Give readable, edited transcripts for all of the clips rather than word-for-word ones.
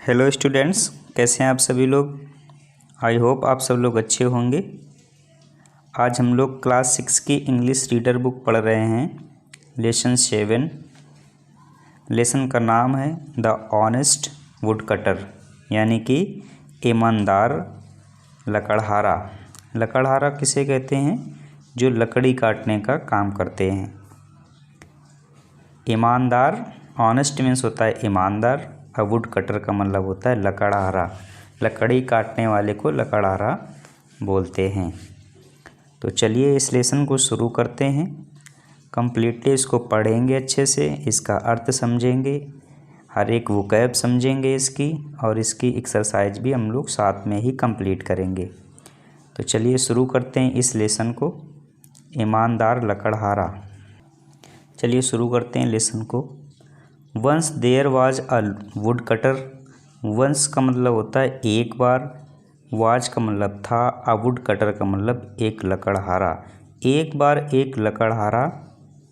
Hello students, कैसे हैं आप सभी लोग। आई होप आप सब लोग अच्छे होंगे। आज हम लोग क्लास 6 की इंग्लिश रीडर बुक पढ़ रहे हैं। लेसन 7। लेसन का नाम है द ऑनेस्ट वुड कटर, यानी कि ईमानदार लकड़हारा। लकड़हारा किसे कहते हैं? जो लकड़ी काटने का काम करते हैं। ईमानदार, ऑनेस्ट मीन्स होता है ईमानदार, और वुड कटर का मतलब होता है लकड़हारा। लकड़ी काटने वाले को लकड़हारा बोलते हैं। तो चलिए इस लेसन को शुरू करते हैं। कंप्लीटली इसको पढ़ेंगे अच्छे से, इसका अर्थ समझेंगे, हर एक वोकैब समझेंगे इसकी, और इसकी एक्सरसाइज भी हम लोग साथ में ही कंप्लीट करेंगे। तो चलिए शुरू करते हैं इस लेसन को। ईमानदार लकड़हारा। चलिए शुरू करते हैं लेसन को। Once there was a woodcutter. Once का मतलब होता है एक बार, वाज का मतलब था, अ वुड कटर का मतलब एक लकड़हारा। एक बार एक लकड़हारा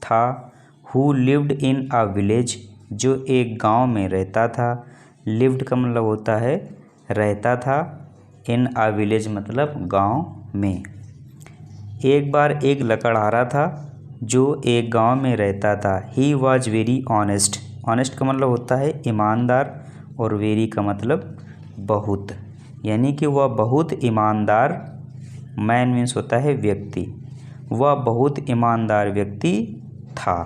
था। Who lived in a village, जो एक गांव में रहता था। लिव्ड का मतलब होता है रहता था, इन अ विलेज मतलब गांव में। एक बार एक लकड़हारा था जो एक गांव में रहता था। He was very honest. Honest का मतलब होता है ईमानदार, और वेरी का मतलब बहुत, यानी कि वह बहुत ईमानदार। मैन मीन्स होता है व्यक्ति। वह बहुत ईमानदार व्यक्ति था।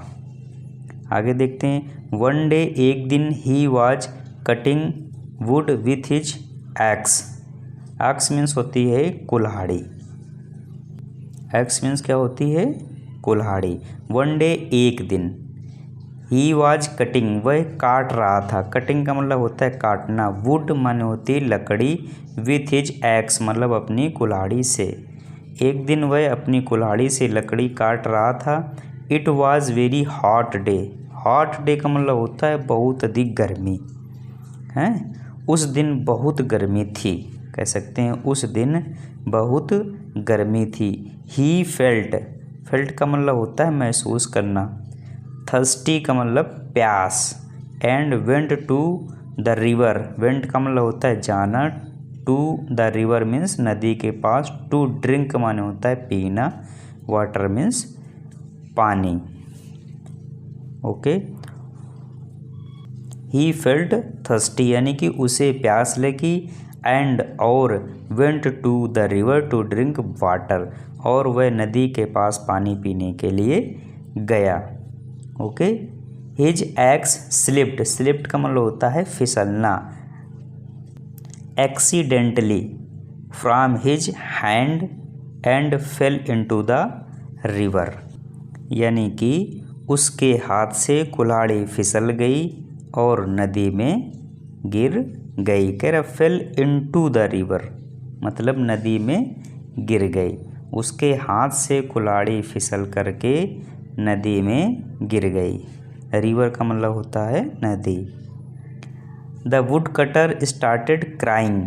आगे देखते हैं। वन डे, एक दिन, he was cutting would with his ex. Axe means होती है कुल्हाड़ी। एक्स मीन्स क्या होती है? कुल्हाड़ी। वन डे, एक दिन, ही वॉज कटिंग, वह काट रहा था। कटिंग का मतलब होता है काटना। वुड माने होती है लकड़ी, विथ हिज एक्स मतलब अपनी कुल्हाड़ी से। एक दिन वह अपनी कुल्हाड़ी से लकड़ी काट रहा था। It was very hot day. Hot day का मतलब होता है बहुत अधिक गर्मी है। उस दिन बहुत गर्मी थी, कह सकते हैं उस दिन बहुत गर्मी थी। ही फेल्ट, फेल्ट का मतलब होता है महसूस करना। थर्स्टी का मतलब प्यास। And went to the river, went का मतलब होता है जाना। टू द रिवर मीन्स नदी के पास। टू ड्रिंक माने होता है पीना। वाटर मीन्स पानी। ओके। ही फेल्ट थर्स्टी यानी कि उसे प्यास लगी। एंड और went to the river to drink water, और वह नदी के पास पानी पीने के लिए गया। Okay. His axe slipped, slipped का मतलब होता है फिसलना। Accidentally from his hand and fell into the river, यानी कि उसके हाथ से कुल्हाड़ी फिसल गई और नदी में गिर गई। कह रहा फेल इनटू द रिवर मतलब नदी में गिर गई। उसके हाथ से कुल्हाड़ी फिसल करके नदी में गिर गई। रिवर का मतलब होता है नदी। The wood cutter started crying.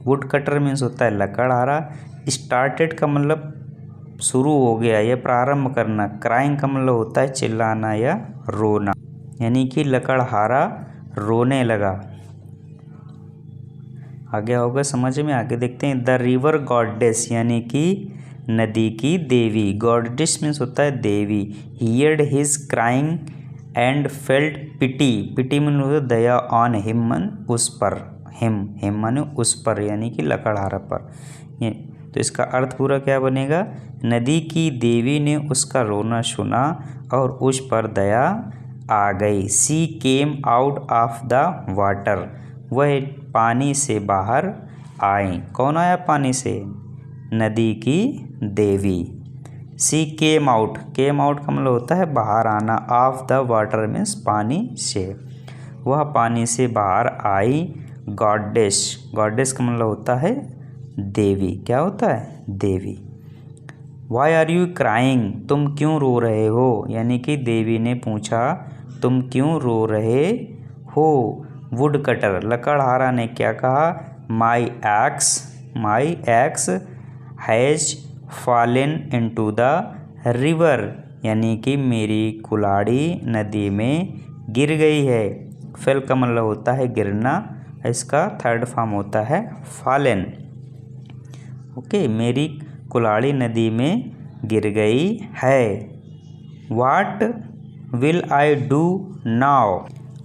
Would cutter means होता है लकड़हारा। स्टार्टेड का मतलब शुरू हो गया या प्रारंभ करना। क्राइंग का मतलब होता है चिल्लाना या रोना, यानी कि लकड़हारा रोने लगा। आगे होगा समझ में। आगे देखते हैं। द रिवर गॉडेस यानी कि नदी की देवी। गॉडेस मीन्स होता है देवी। Heard his crying and felt pity. Pity mean होता है दया। ऑन हिम मन उस पर। हिम माने उस पर, यानी कि लकड़हारा पर। तो इसका अर्थ पूरा क्या बनेगा? नदी की देवी ने उसका रोना सुना और उस पर दया आ गई। She came out of the water, वह पानी से बाहर आई। कौन आया पानी से? नदी की देवी। सी केम आउट, केम आउट का मतलब होता है बाहर आना। ऑफ द वाटर मीन्स पानी से। वह पानी से बाहर आई। गॉडेस, गॉडेस का मतलब होता है देवी। क्या होता है? देवी। वाई आर यू क्राइंग, तुम क्यों रो रहे हो? यानी कि देवी ने पूछा तुम क्यों रो रहे हो? वुड कटर, लकड़हारा ने क्या कहा? My axe has fallen into the river, यानी कि मेरी कुल्हाड़ी नदी में गिर गई है। फेल का मतलब होता है गिरना। इसका थर्ड फॉर्म होता है फॉलन। ओके, मेरी कुल्हाड़ी नदी में गिर गई है। What will I do now,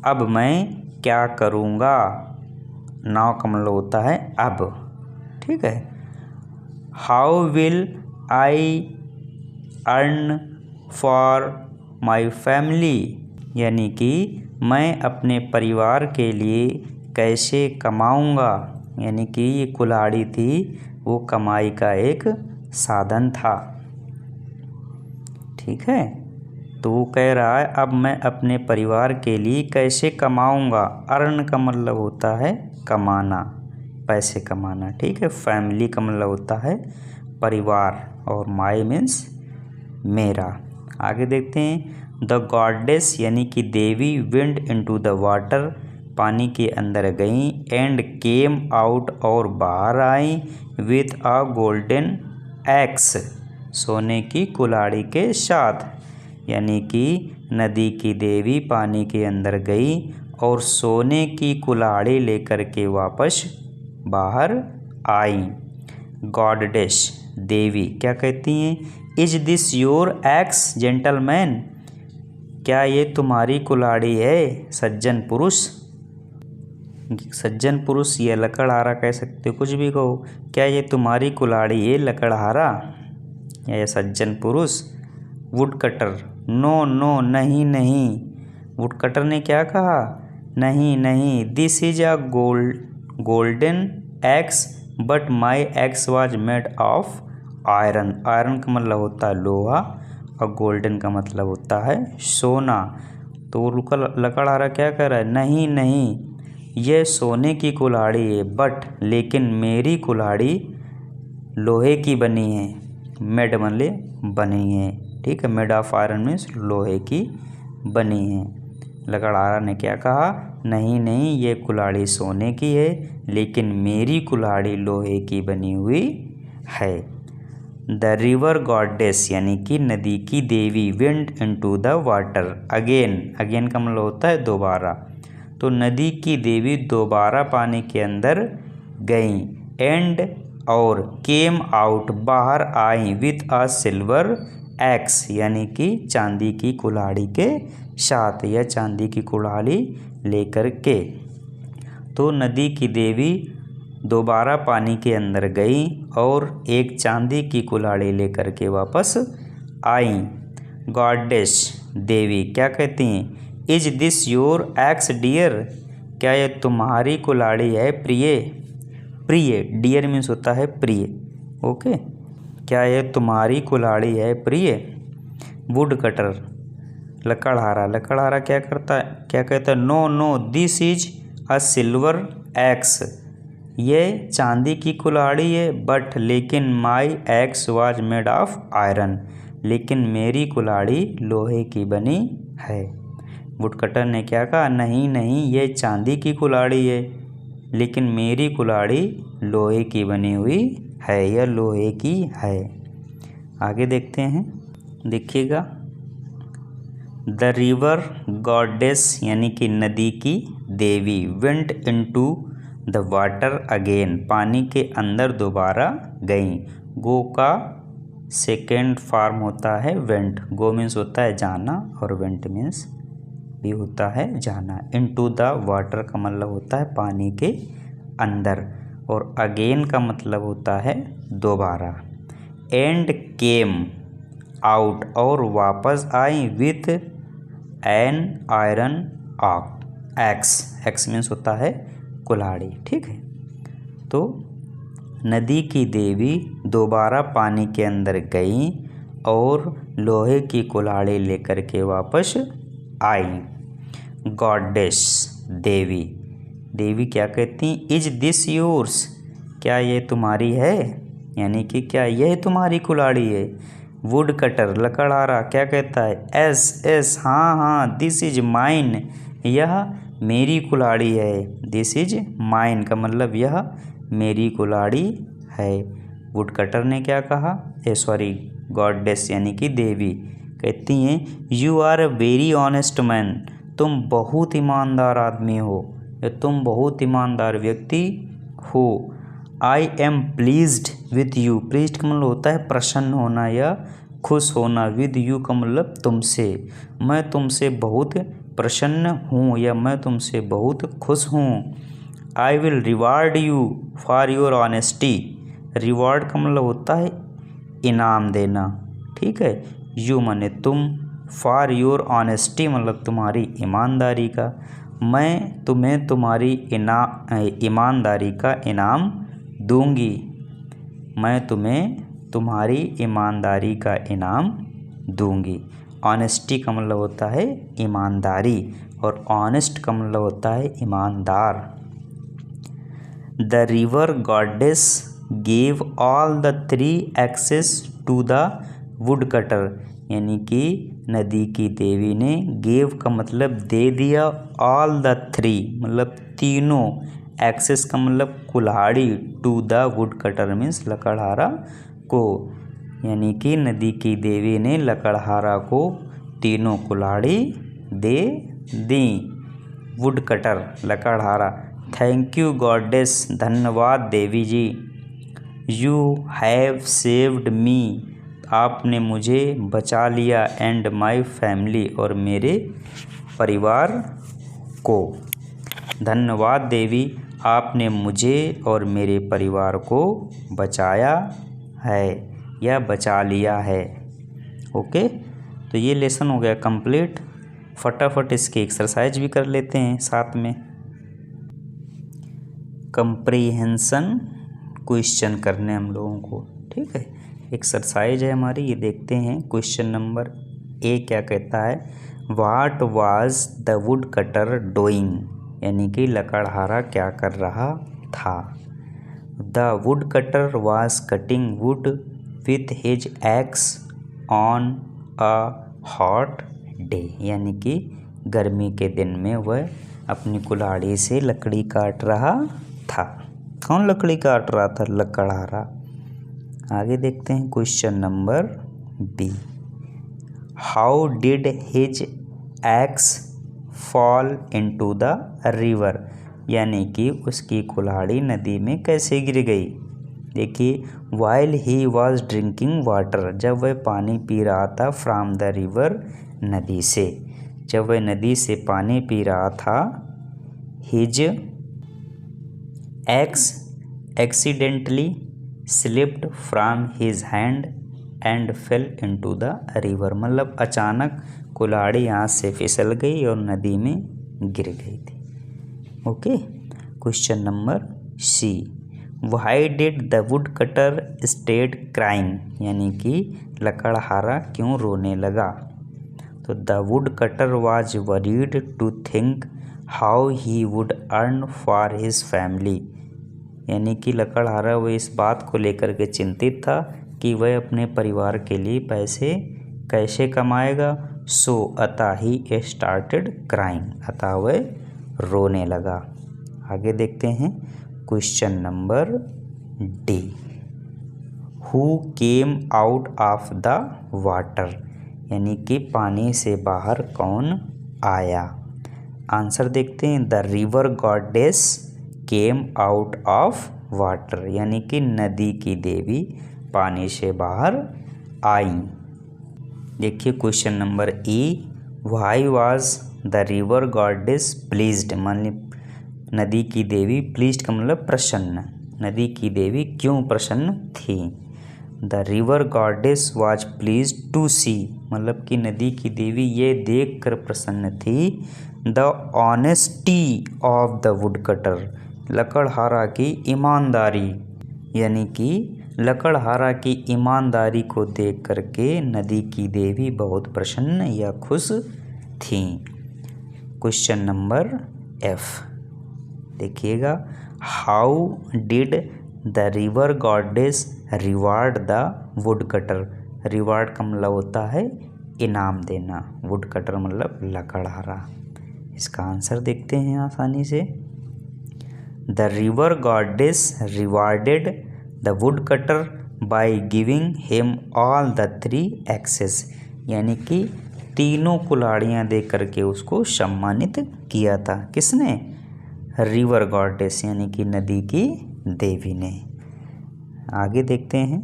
अब मैं क्या करूँगा। नाउ का मतलब होता है अब, ठीक है। How will I earn for my family, यानी कि मैं अपने परिवार के लिए कैसे कमाऊँगा। यानी कि ये कुल्हाड़ी थी, वो कमाई का एक साधन था, ठीक है। तो वो कह रहा है अब मैं अपने परिवार के लिए कैसे कमाऊँगा। अर्न का मतलब होता है कमाना, पैसे कमाना, ठीक है। फैमिली का मतलब होता है परिवार, और माई मीन्स मेरा। आगे देखते हैं। द गॉडेस यानी कि देवी वेंट इनटू द वाटर, पानी के अंदर गई, एंड केम आउट और बाहर आई, विथ अ गोल्डन एक्स, सोने की कुल्हाड़ी के साथ। यानी कि नदी की देवी पानी के अंदर गई और सोने की कुल्हाड़ी लेकर के वापस बाहर आई। गॉडेस देवी क्या कहती हैं, is this your x gentleman, क्या ये तुम्हारी कुल्हाड़ी है सज्जन पुरुष। सज्जन पुरुष या लकड़हारा कह सकते हो, कुछ भी कहो। क्या ये तुम्हारी कुल्हाड़ी है लकड़हारा या सज्जन पुरुष। वुड कटर, नो नो नहीं नहीं। वुड कटर ने क्या कहा, नहीं नहीं। This is a golden x but my axe was made of iron. Iron का मतलब होता है लोहा और गोल्डन का मतलब होता है सोना। तो वो लकड़हारा क्या कह रहा है, नहीं नहीं ये सोने की कुल्हाड़ी है, बट लेकिन मेरी कुल्हाड़ी लोहे की बनी है। मेड मतलब बनी है, ठीक है। मेड ऑफ आयरन मीन्स लोहे की बनी है। लकड़हारा ने क्या कहा, नहीं नहीं ये कुल्हाड़ी सोने की है, लेकिन मेरी कुल्हाड़ी लोहे की बनी हुई है। द रिवर गॉडेस यानी कि नदी की देवी went into the water again. Again का मतलब होता है दोबारा। तो नदी की देवी दोबारा पानी के अंदर गई, एंड और केम आउट बाहर आई, विथ अ सिल्वर एक्स यानी कि चांदी की कुल्हाड़ी के साथ, या चांदी की कुल्हाड़ी लेकर के। तो नदी की देवी दोबारा पानी के अंदर गई और एक चांदी की कुल्हाड़ी लेकर के वापस आई। गॉडेस देवी क्या कहती हैं, is this your axe dear, क्या ये तुम्हारी कुल्हाड़ी है प्रिय। प्रिय, डियर मीन्स होता है प्रिय, ओके। क्या ये तुम्हारी कुल्हाड़ी है प्रिय। वुड कटर लकड़हारा, लकड़हारा क्या करता है, क्या कहता है, no no this is a silver axe, ये चांदी की कुल्हाड़ी है, बट लेकिन my axe was made of iron, लेकिन मेरी कुल्हाड़ी लोहे की बनी है। वुडकटर ने क्या कहा, नहीं नहीं ये चांदी की कुल्हाड़ी है, लेकिन मेरी कुल्हाड़ी लोहे की बनी हुई है, यह लोहे की है। आगे देखते हैं, देखिएगा। द रिवर गॉडेस यानी कि नदी की देवी went into the water again, पानी के अंदर दोबारा गई। गो का सेकेंड फॉर्म होता है वेंट। गो मीन्स होता है जाना और वेंट मीन्स भी होता है जाना। इनटू द वाटर का मतलब होता है पानी के अंदर, और अगेन का मतलब होता है दोबारा। एंड केम आउट और वापस आई, with an iron axe. Axe means होता है कुल्हाड़ी, ठीक है। तो नदी की देवी दोबारा पानी के अंदर गई और लोहे की कुल्हाड़ी लेकर के वापस आई। गॉडेस देवी, देवी क्या कहती, इज दिस योर्स, क्या ये तुम्हारी है, यानी कि क्या यह तुम्हारी कुल्हाड़ी है। वुड कटर लकड़हारा क्या कहता है, एस एस हाँ हाँ, दिस इज माइन, यह मेरी कुल्हाड़ी है। दिस इज माइन का मतलब यह मेरी कुल्हाड़ी है। वुड कटर ने क्या कहा, सॉरी गॉडेस यानी कि देवी कहती हैं, you are a very honest man, तुम बहुत ईमानदार आदमी हो। या तुम बहुत ईमानदार व्यक्ति हो। I am pleased with you, pleased का मतलब होता है प्रसन्न होना या खुश होना, विद यू का मतलब तुमसे, मैं तुमसे बहुत प्रसन्न हूँ या मैं तुमसे बहुत खुश हूँ। I will reward you for your honesty, reward का मतलब होता है इनाम देना, ठीक है। यू माने तुम, फॉर योर ऑनेस्टी मतलब तुम्हारी ईमानदारी का, मैं तुम्हें तुम्हारी ईमानदारी का इनाम दूंगी, मैं तुम्हें तुम्हारी ईमानदारी का इनाम दूंगी। ऑनेस्टी का मतलब होता है ईमानदारी और ऑनेस्ट का मतलब होता है ईमानदार। The river goddess gave all the 3 axes to the woodcutter, यानी कि नदी की देवी ने, गेव का मतलब दे दिया, ऑल द 3 मतलब तीनों, एक्सेस का मतलब कुल्हाड़ी, to the woodcutter means लकड़हारा को, यानी कि नदी की देवी ने लकड़हारा को तीनों कुल्हाड़ी दे दी। वुड कटर लकड़हारा। थैंक यू गॉडेस, धन्यवाद देवी जी। यू हैव सेव्ड मी, आपने मुझे बचा लिया, एंड माई फैमिली और मेरे परिवार को। धन्यवाद देवी, आपने मुझे और मेरे परिवार को बचाया है या बचा लिया है। ओके, तो ये लेसन हो गया कंप्लीट। फटाफट इसकी एक्सरसाइज भी कर लेते हैं साथ में। कंप्रीहेंशन क्वेश्चन करने हम लोगों को, ठीक है। एक्सरसाइज है हमारी, ये देखते हैं। क्वेश्चन नंबर ए क्या कहता है, what was the wood cutter doing, यानी कि लकड़हारा क्या कर रहा था। The woodcutter was cutting would with his ex on a hot day, यानी कि गर्मी के दिन में वह अपनी कुल्हाड़ी से लकड़ी काट रहा था। कौन लकड़ी काट रहा था, लकड़हारा। आगे देखते हैं question number B, how did his axe fall into the river, यानी कि उसकी कुल्हाड़ी नदी में कैसे गिर गई। देखिए, while he was drinking water, जब वह पानी पी रहा था, फ्रॉम द रिवर नदी से, जब वह नदी से पानी पी रहा था, his ex accidentally slipped from his hand and fell into the river, मतलब अचानक कुल्हाड़ी हाथ से फिसल गई और नदी में गिर गई थी। Okay, question number C, why did the woodcutter stayed crying, यानी कि लकड़हारा क्यों रोने लगा। तो the woodcutter was worried to think how he would earn for his family, यानी कि लकड़हारा वह इस बात को लेकर के चिंतित था कि वह अपने परिवार के लिए पैसे कैसे कमाएगा। सो अतः ही स्टार्टेड क्राइंग, अतः वह रोने लगा। आगे देखते हैं question number D, who came out of the water, यानी कि पानी से बाहर कौन आया। आंसर देखते हैं, the river goddess came out of water, यानी कि नदी की देवी पानी से बाहर आई। देखिए question number E, why was the river goddess pleased, मान ली नदी की देवी, प्लीज्ड का मतलब प्रसन्न, नदी की देवी क्यों प्रसन्न थी। The river goddess was pleased to see, मतलब कि नदी की देवी ये देख कर प्रसन्न थी, the honesty of the woodcutter, लकड़हारा की ईमानदारी, यानी कि लकड़हारा की ईमानदारी को देख करके नदी की देवी बहुत प्रसन्न या खुश थीं। क्वेश्चन नंबर एफ देखिएगा, how did the river goddess reward the wood cutter, reward का मतलब होता है इनाम देना, वुड कटर मतलब लकड़हारा। इसका आंसर देखते हैं आसानी से, the river goddess rewarded the woodcutter by giving him all the 3 axes, यानी कि तीनों कुल्हाड़ियाँ दे करके उसको सम्मानित किया था। किसने, रिवर गॉडेस यानी कि नदी की देवी ने। आगे देखते हैं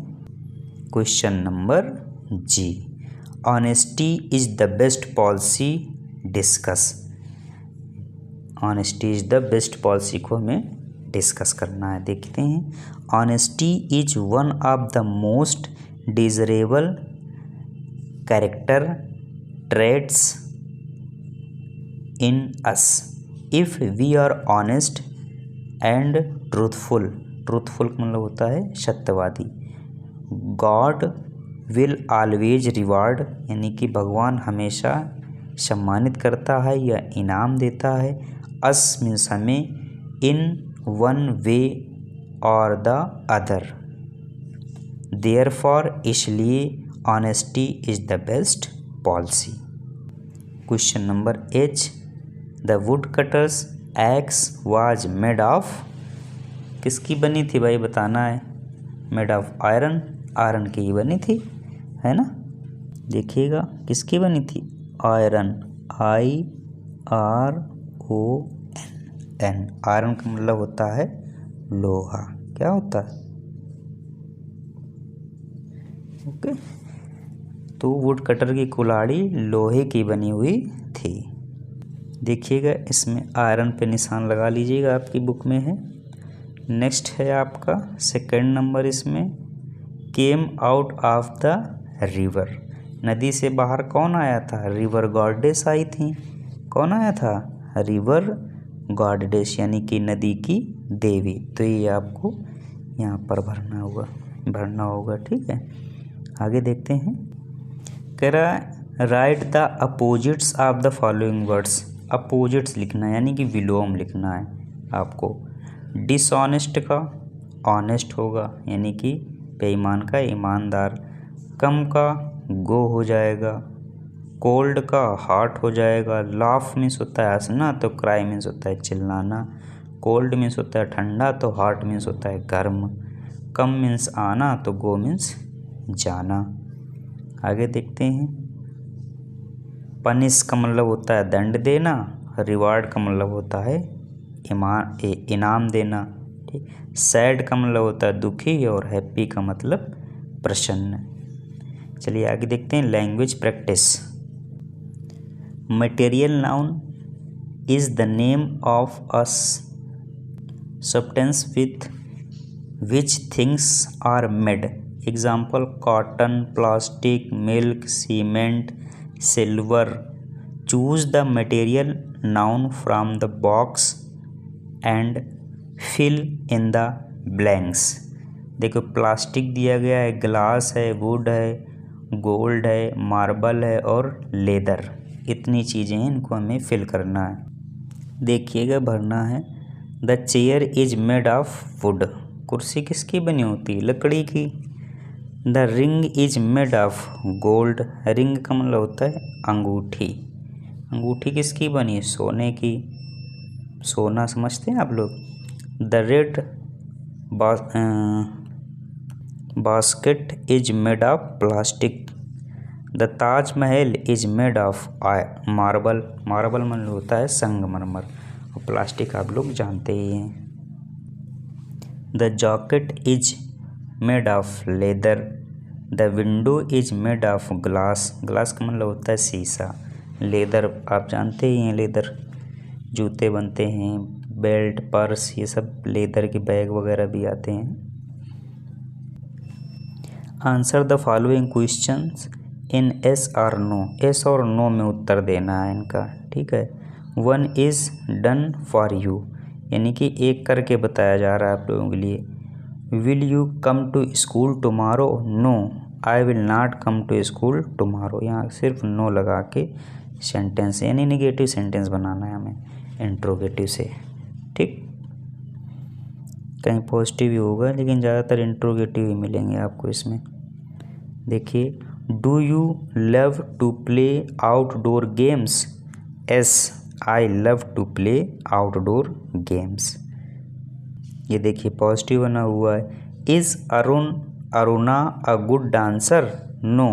question number G. Honesty is the best policy discuss. Honesty is the best policy को हमें डिस्कस करना है। देखते हैं, honesty is one of the most desirable character traits in us if we are honest and truthful. Truthful का मतलब होता है सत्यवादी। गॉड विल ऑलवेज रिवार्ड यानी कि भगवान हमेशा सम्मानित करता है या इनाम देता है। अस मीन्स हमें, इन वन वे और द अदर। देयरफॉर इसलिए honesty is the best policy. Question number H. The wood cutters x was made of. किसकी बनी थी भाई बताना है। मेड ऑफ आयरन, आयरन की ही बनी थी, है ना। देखिएगा किसकी बनी थी, आयरन, IRON। आयरन का मतलब होता है लोहा। क्या होता है, ओके। तो वुड कटर की कुल्हाड़ी लोहे की बनी हुई थी। देखिएगा इसमें आयरन पे निशान लगा लीजिएगा, आपकी बुक में है। नेक्स्ट है आपका सेकंड नंबर, इसमें केम आउट ऑफ द रिवर। नदी से बाहर कौन आया था, रिवर गॉडेस आई थी। कौन आया था, रिवर गॉडेस यानी कि नदी की देवी। तो ये आपको यहाँ पर भरना होगा, ठीक है। आगे देखते हैं, कह रहा है right the opposites of the following words. Opposites लिखना है यानी कि विलोम लिखना है आपको। डिसऑनेस्ट का ऑनेस्ट होगा यानी कि बेईमान का ईमानदार। कम का गो हो जाएगा। कोल्ड का हॉट हो जाएगा। लाफ मीन्स होता है हंसना, तो क्राई मीन्स होता है चिल्लाना। कोल्ड मीन्स होता है ठंडा, तो हॉट मीन्स होता है गर्म। कम मीन्स आना, तो गो मीन्स जाना। आगे देखते हैं, पनिश का मतलब होता है दंड देना। रिवार्ड का मतलब होता है इनाम देना, ठीक। सैड का मतलब होता है दुखी, और हैप्पी का मतलब प्रसन्न। चलिए आगे देखते हैं, language practice. Material noun is the name of a substance with which things are made. Example cotton, plastic, milk, cement, silver. Choose the material noun from the box and fill in the blanks. देखो plastic दिया गया है, glass है, would है, gold है, marble है और leather. इतनी चीज़ें हैं, इनको हमें फिल करना है। देखिएगा भरना है। The chair is made of would. कुर्सी किसकी बनी होती है, लकड़ी की। The ring is made of gold. Ring का मतलब होता है अंगूठी। अंगूठी किसकी बनी है, सोने की। सोना समझते हैं आप लोग। The red basket is made of plastic. The Taj Mahal is made of marble. Marble मतलब होता है संगमरमर, और प्लास्टिक आप लोग जानते ही हैं। The jacket is made of leather. The window is made of glass. Glass का मतलब होता है शीशा। लेदर आप जानते ही हैं, लेदर जूते बनते हैं, बेल्ट, पर्स, ये सब लेदर के बैग वगैरह भी आते हैं। Answer the following questions in S और नो। एस और नो में उत्तर देना है इनका, ठीक है। 1 इज़ डन फॉर यू यानी कि एक करके बताया जा रहा है आप लोगों के लिए। Will you come to school tomorrow. No I will not come to school tomorrow. यहाँ सिर्फ नो लगा के सेंटेंस यानी नेगेटिव सेंटेंस बनाना है हमें इंट्रोगेटिव से, ठीक। कहीं पॉजिटिव भी होगा लेकिन ज़्यादातर इंट्रोगेटिव ही मिलेंगे आपको इसमें। देखिए, do you love to play outdoor games. Yes I love to play outdoor games. ये देखिए पॉजिटिव बना हुआ है। Is Aruna a good dancer. No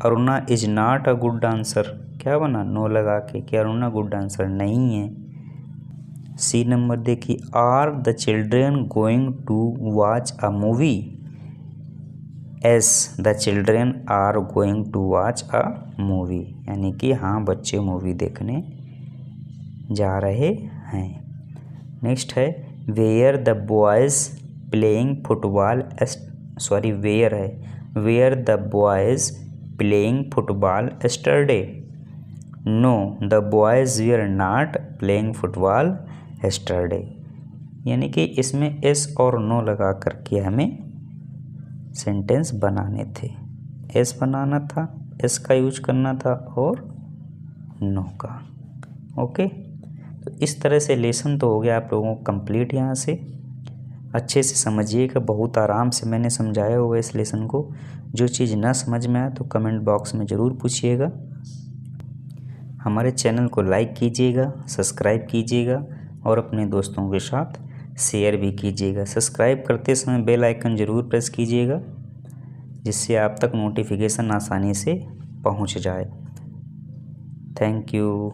Aruna is not a good dancer. क्या बना, नो लगा के कि अरुणा गुड डांसर नहीं है। सी नंबर देखिए, are the children going to watch a movie. Yes, the children are going to watch a movie, यानी कि हाँ बच्चे मूवी देखने जा रहे हैं। नेक्स्ट है were the boys playing football, sorry were है, were the boys playing football yesterday. No, the boys were not playing football yesterday, यानी कि इसमें एस और नो लगा करके हमें सेंटेंस बनाने थे। एस बनाना था, एस का यूज करना था और नो का। ओके, तो इस तरह से लेसन तो हो गया आप लोगों को कंप्लीट। यहाँ से अच्छे से समझिएगा, बहुत आराम से मैंने समझाया हुआ इस लेसन को। जो चीज़ ना समझ में आए तो कमेंट बॉक्स में ज़रूर पूछिएगा। हमारे चैनल को लाइक कीजिएगा, सब्सक्राइब कीजिएगा और अपने दोस्तों के साथ शेयर भी कीजिएगा। सब्सक्राइब करते समय बेल आइकन ज़रूर प्रेस कीजिएगा, जिससे आप तक नोटिफिकेशन आसानी से पहुंच जाए। Thank you.